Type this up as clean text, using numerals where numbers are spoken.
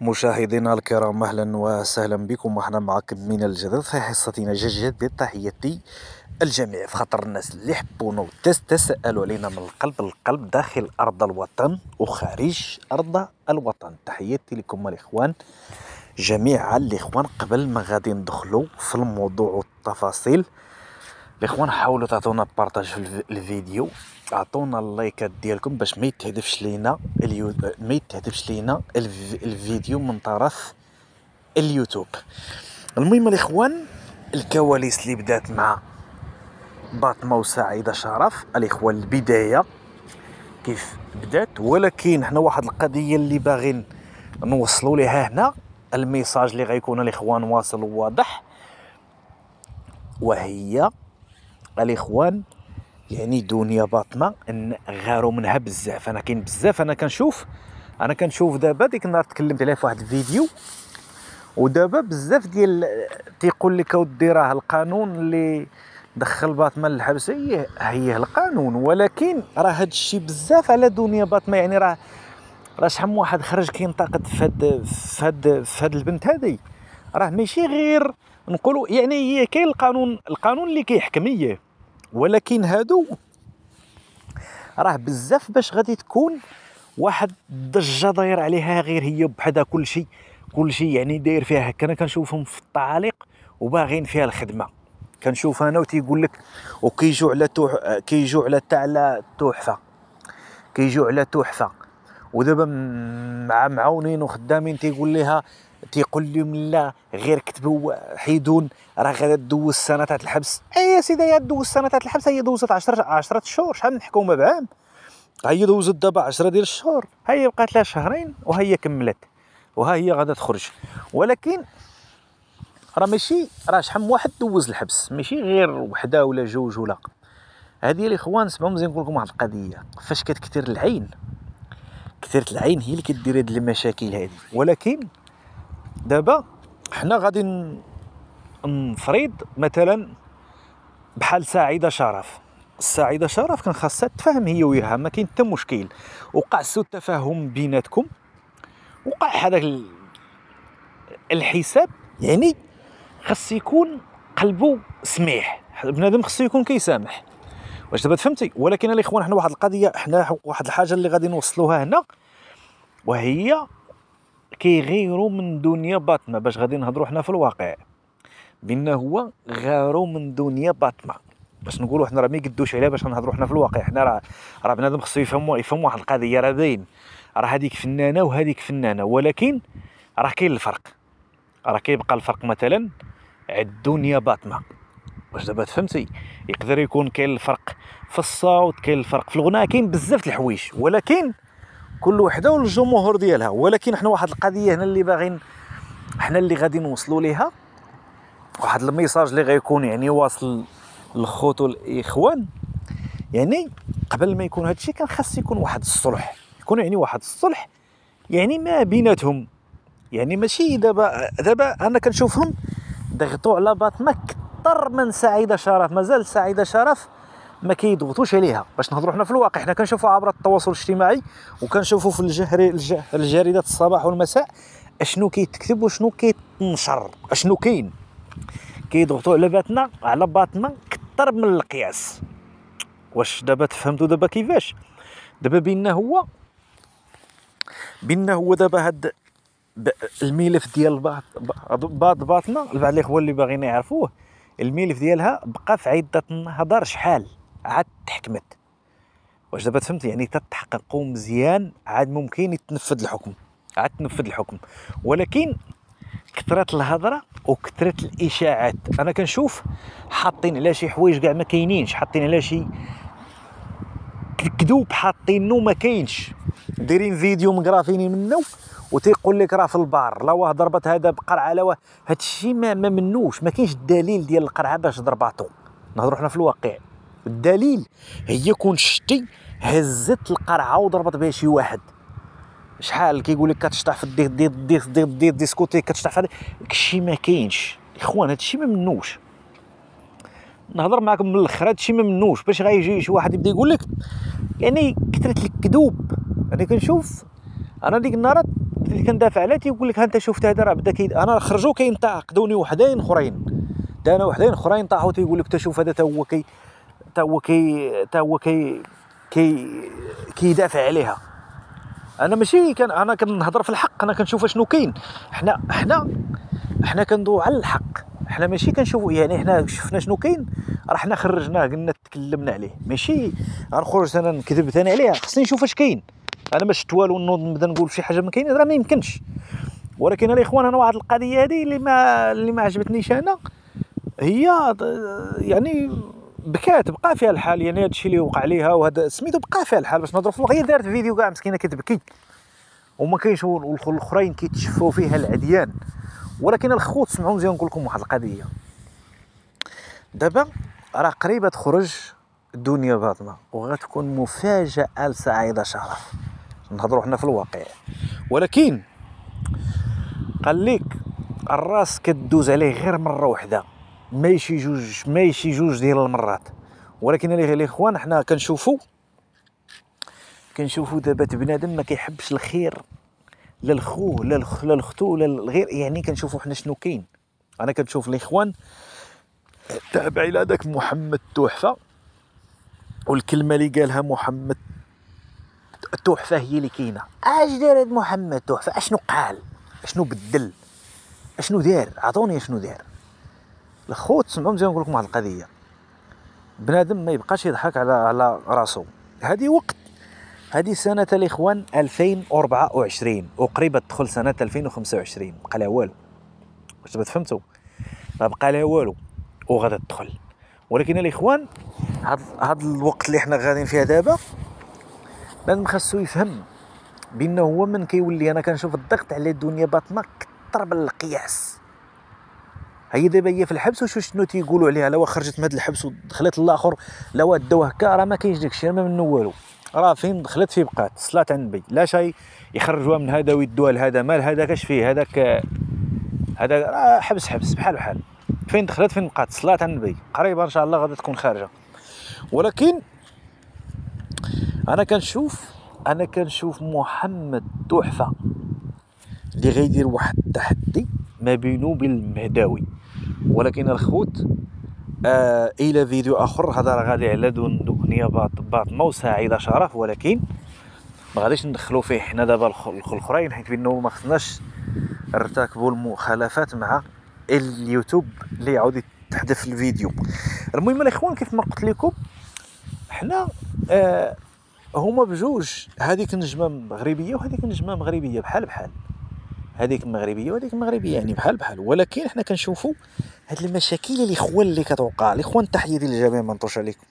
مشاهدينا الكرام، اهلا وسهلا بكم، وحنا معكم من الجديد في حصتنا جديدة. تحياتي الجميع، في خاطر الناس اللي يحبونا وتسالوا علينا من القلب للقلب داخل ارض الوطن وخارج ارض الوطن. تحياتي لكم الاخوان جميعا. الاخوان قبل ما غادي ندخلوا في الموضوع والتفاصيل، الاخوان حاولوا تعطونا بارطاج في الفيديو، اعطونا اللايكات ديالكم باش ما يتهدفش لينا الفيديو من طرف اليوتيوب. المهم الاخوان، الكواليس اللي بدات مع باطمة وسعيدة شرف، الاخوان البداية كيف بدات، ولكن حنا واحد القضية اللي باغيين نوصلوا لها هنا، الميساج اللي غيكون الاخوان واصل وواضح، وهي الاخوان يعني دنيا باطمة غاروا منها بزاف. انا كاين بزاف انا كنشوف دابا، ديك النهار تكلمت عليها في واحد الفيديو، ودابا بزاف ديال تيقول لك اودي راه القانون اللي دخل باطمة للحبس هي القانون، ولكن راه هاد الشيء بزاف على دنيا باطمة. يعني راه شحال من واحد خرج كينتقد في هاد البنت هذه، راه ماشي غير نقولوا يعني هي كاين القانون اللي كيحكم هي، ولكن هادو راه بزاف باش غادي تكون واحد الضجه داير عليها غير هي بحدا. كلشي يعني داير فيها هكا. انا كنشوفهم في التعاليق وباغين فيها الخدمه، كنشوف انا وتيقول لك وكيجوا على تاع على تحفه، ودابا معاونين وخدامين تيقول لهم لا غير كتبوا حيدون، راه غادا دوز السنه تاع الحبس. اي يا سيدي، يا دوز السنه تاع الحبس، هي دوزت 10 شهور، شحال من حكومه بعام، هي دوزت دابا 10 ديال الشهور، هي بقات لها شهرين وهي كملت، وها هي غادا تخرج. ولكن راه ماشي راه شحال من واحد دوز الحبس، ماشي غير وحده ولا جوج ولا. هذه الاخوان سمعوا مزيان، نقول لكم واحد القضيه، فاش كتكثر العين، كثرت العين هي اللي كدير هاد المشاكل هذه. ولكن دابا حنا غادي نفرض مثلا بحال سعيدة شرف كان خاصها تفهم هي وياها، ما كاين حتى مشكل، وقع سوء التفاهم بيناتكم، وقع هذاك الحساب. يعني خاص يكون قلبه سميح، بنادم خاصو يكون كيسامح، واش دابا فهمتي؟ ولكن الاخوان حنا واحد القضيه، حنا واحد الحاجه اللي غادي نوصلوها هنا، وهي كيغيروا من دنيا باطمة. باش غادي نهضروا حنا في الواقع بان هو غاروا من دنيا باطمة، باش نقولوا حنا راه ما يقدوش عليها، باش نهضروا حنا في الواقع. حنا راه بنادم خصو يفهم واحد القضيه، راه باين راه هذيك فنانه وهذيك فنانه، ولكن راه كاين الفرق، راه كيبقى الفرق مثلا عند دنيا باطمة. واش دابا فهمتي؟ يقدر يكون كاين الفرق في الصوت، كاين الفرق في الغناء، كاين بزاف د الحوايج، ولكن كل وحده والجمهور ديالها. ولكن حنا واحد القضيه هنا اللي باغيين حنا اللي غادي نوصلوا ليها، واحد الميساج اللي غيكون يعني واصل للخوت والاخوان. يعني قبل ما يكون هادشي كان خاص يكون واحد الصلح، يعني ما بيناتهم. يعني ماشي دابا انا كنشوفهم ضغطوا على باطمة كثر من سعيدة شرف، مازال سعيدة شرف ما كيضغطوش عليها. باش نهضروا حنا في الواقع، حنا كنشوفوا عبر التواصل الاجتماعي، وكنشوفوا في الجريدات الصباح والمساء اشنو كيتكتب وشنو كيتنشر، اشنو كاين. كيضغطوا على باطمة كثر من القياس. واش دابا تفهمتوا دابا كيفاش؟ دابا بينا هو دابا هاد الملف ديال باطمة، لبعض الاخوان اللي باغيين يعرفوه، الملف ديالها بقى في عده النهضر شحال عاد تحكمت. واش دابا فهمت؟ يعني تتحققوا مزيان عاد ممكن يتنفذ الحكم. ولكن كثرت الهضره وكثرت الاشاعات، انا كنشوف حاطين على شي حوايج كاع ما كاينينش، حاطين على شي كذوب، حاطينه ما كاينش، دايرين فيديو مقرافين منه وتيقول لك راه في البار، لا واه ضربت هذا بقرعه، لا واه هادشي ما منوش، ما كاينش الدليل ديال القرعه باش ضرباتو. نهضروا حنا في الواقع، الدليل هي كون شتي هزت القرعه وضربت بها شي واحد. شحال كيقول لك كتشطح في الديسكوتيك، كتشطح في هادشي ما كاينش اخوان، هادشي ما منوش. نهضر معكم من الاخر، هادشي ما منوش. باش غيجي شي واحد يبدا يقول لك يعني كثرت الكذوب. انا كنشوف، انا ديك النهار اللي كندافع عليه تيقول لك ها انت شفت هذا راه بدا انا خرجوا كينتقدوني وحدين اخرين، دانا وحدين اخرين طاحوا تيقول لك تشوف هذا تا هو كيدافع عليها. انا ماشي انا كنهضر في الحق، انا كنشوف شنو كاين. حنا كندوي على الحق، حنا ماشي كنشوفوا يعني حنا شفنا شنو كاين راه حنا خرجناه قلنا تكلمنا عليه، ماشي غنخرج انا نكذب ثاني عليه. خصني نشوف اش كاين، انا ما شفت والو نوض نبدا نقول شي حاجه ما كاين راه ما يمكنش. ولكن الاخوان انا واحد القضيه هذه اللي ما عجبتنيش انا هي يعني بقى فيها الحال، يعني هذا الشيء اللي وقع ليها وهذا سميتو بقى فيها الحال باش نهضروا فيه. هي دارت فيديو كاع مسكينه كتبكي وما كاينش الاخرين كيتشفوا فيها العديان. ولكن الخوت سمعوا مزيان، نقول لكم واحد القضيه. دابا راه قريبه تخرج الدنيا باطنه وغتكون مفاجاه لسعيده شرف، نهضروا حنا في الواقع. ولكن قال لك الراس كدوز عليه غير مره واحده، ماشي جوج ديال المرات. ولكن الاخوان حنا كنشوفوا دابا بنادم ما كيحبش الخير لا لخوه لا لختو لا الغير، يعني كنشوفوا حنا شنو كاين. انا كنشوف الاخوان تابع الى داك محمد تحفه، والكلمه اللي قالها محمد تحفه هي اللي كاينه. اش دار هاد محمد تحفه؟ اشنو قال؟ اشنو بدل؟ اشنو دار؟ عطوني اشنو دار. الخوت سمعوا مزيان، نقول لكم واحد القضيه. بنادم ما يبقاش يضحك على راسو. هذه سنه الاخوان 2024 وقريبه تدخل سنه 2025، بقى لها والو. واش دابا فهمتوا؟ ما بقى لها والو وغادا تدخل. ولكن الاخوان هاد الوقت اللي حنا غاديين فيها دابا لازم خاصو يفهم بانه هو من كيولي. انا كنشوف الضغط على الدنيا باطنه كثر بالقياس. هي دابا هي في الحبس وشو شنو تيقولوا عليها، لا خرجت من هذا الحبس ودخلت الاخر لا وداوه هكا، راه ما كاينش داكشي، ما منه والو. راه فين دخلت في بقات صلاه على النبي، لا شيء يخرجوها من هذا ويدوها لهذا، مال هذاك اش فيه هذاك راه حبس بحال فين دخلت فين بقات صلاه على النبي. قريبا ان شاء الله غادي تكون خارجه. ولكن انا كنشوف محمد تحفه اللي غيدير واحد التحدي ما بينه وبين المهداوي. ولكن الخوت الى فيديو اخر. هذا راه غادي على دنيا باطنه وسعيده شرف، ولكن ما غاديش ندخلوا فيه حنا دابا الاخرين، حيت بانه ما خصناش نرتكبوا المخالفات مع اليوتيوب اللي يعاود يتحدث الفيديو. المهم الاخوان كيف ما قلت لكم حنا هما بجوج، هذيك نجمه مغربيه وهذيك نجمه مغربيه بحال هذيك مغربيه وهذيك مغربيه يعني بحال. ولكن حنا كنشوفوا هاد المشاكل الاخوان اللي كتوقع. الاخوان تحيه للجميع، ما نطوش عليكم.